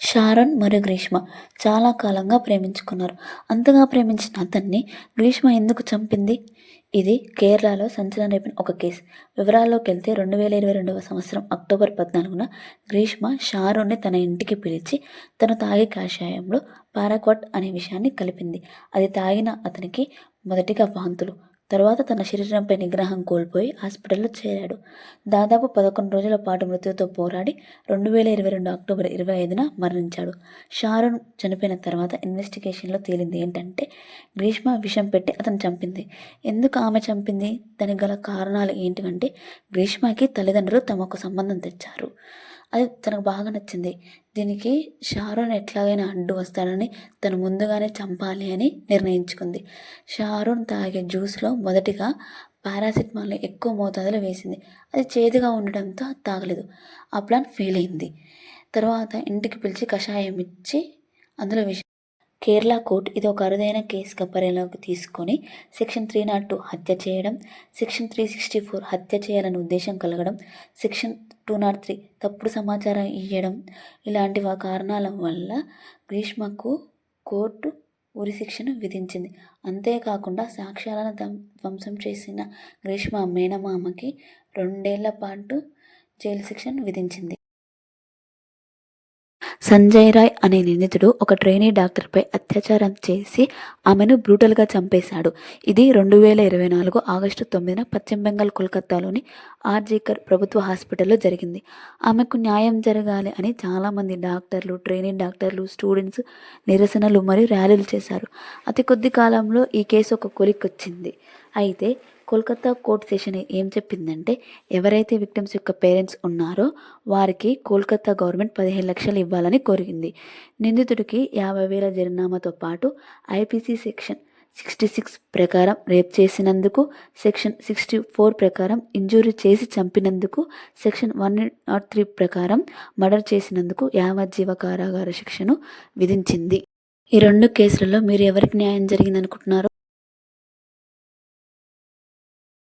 Sharon మరియు గ్రీష్మ చాలా కాలంగా ప్రేమించుకున్నారు. అంతగా ప్రేమించిన అతన్ని గ్రీష్మ ఎందుకు చంపింది? ఇది కేరళలో సంచలనం రేపిన ఒక కేసు. వివరాల్లోకెళ్తే 2022వ సంవత్సరం అక్టోబర్ 14న గ్రీష్మ షారోన్ని తన ఇంటికి పిలిచి తను తాగే కషాయంలో పారాక్వాట్ అనే విషయాన్ని కలిపింది. అది తాగిన అతనికి మొదటిగా వాంతులు, తర్వాత తన శరీరంపై నిగ్రహం కోల్పోయి హాస్పిటల్లో చేరాడు. దాదాపు 11 రోజుల పాటు మృత్యుతో పోరాడి 2022 అక్టోబర్ 25న మరణించాడు. షారోన్ చనిపోయిన తర్వాత ఇన్వెస్టిగేషన్లో తేలింది ఏంటంటే గ్రీష్మ విషం పెట్టి అతను చంపింది. ఎందుకు ఆమె చంపింది? దానికి గల కారణాలు ఏంటివంటే గ్రీష్మకి తల్లిదండ్రులు తమకు సంబంధం తెచ్చారు. అది తనకు బాగా నచ్చింది. దీనికి షారోన్ ఎట్లాగైనా అడ్డు వస్తాడని తను ముందుగానే చంపాలి అని నిర్ణయించుకుంది. షారోన్ తాగే జ్యూస్లో మొదటిగా పారాసిటమాల్ని ఎక్కువ మోతాదులో వేసింది. అది చేదుగా ఉండడంతో తాగలేదు. ఆ ప్లాన్ ఫెయిల్ అయింది. తర్వాత ఇంటికి పిలిచి కషాయం ఇచ్చి అందులో కేరళ కోర్టు ఇది ఒక అరుదైన కేసుగా పరిగణలోకి తీసుకొని సెక్షన్ 302 హత్య చేయడం, సెక్షన్ 364 హత్య చేయాలని ఉద్దేశం కలగడం, సెక్షన్ 203 తప్పుడు సమాచారం ఇవ్వడం ఇలాంటి కారణాల వల్ల గ్రీష్మకు కోర్టు ఉరిశిక్షను విధించింది. అంతేకాకుండా సాక్ష్యాలను ధ్వంసం చేసిన గ్రీష్మ మేనమామకి 2 ఏళ్ల పాటు జైలు శిక్షను విధించింది. సంజయ్ రాయ్ అనే నిందితుడు ఒక ట్రైనీ డాక్టర్పై అత్యాచారం చేసి ఆమెను బ్రూటల్గా చంపేశాడు. ఇది 2024 ఆగస్టు 9న పశ్చిమ బెంగాల్ కోల్కతాలోని ఆర్జీకర్ ప్రభుత్వ హాస్పిటల్లో జరిగింది. ఆమెకు న్యాయం జరగాలి అని చాలామంది డాక్టర్లు, ట్రైనీ డాక్టర్లు, స్టూడెంట్స్ నిరసనలు మరియు ర్యాలీలు చేశారు. అతి కొద్ది కాలంలో ఈ కేసు ఒక కొలిక్కొచ్చింది. అయితే కోల్కతా కోర్టు సెషన్ ఏం చెప్పిందంటే ఎవరైతే విక్టిమ్స్ యొక్క పేరెంట్స్ ఉన్నారో వారికి కోల్కతా గవర్నమెంట్ 15 లక్షలు ఇవ్వాలని కోరింది. నిందితుడికి 50,000 జరిమానాతో పాటు ఐపీసీ సెక్షన్ 66 ప్రకారం రేప్ చేసినందుకు, సెక్షన్ 64 ప్రకారం ఇంజూరీ చేసి చంపినందుకు, సెక్షన్ 103 ప్రకారం మర్డర్ చేసినందుకు యావజ్జీవ కారాగార శిక్షను విధించింది. ఈ 2 కేసులలో మీరు ఎవరికి న్యాయం జరిగిందనుకుంటున్నారు?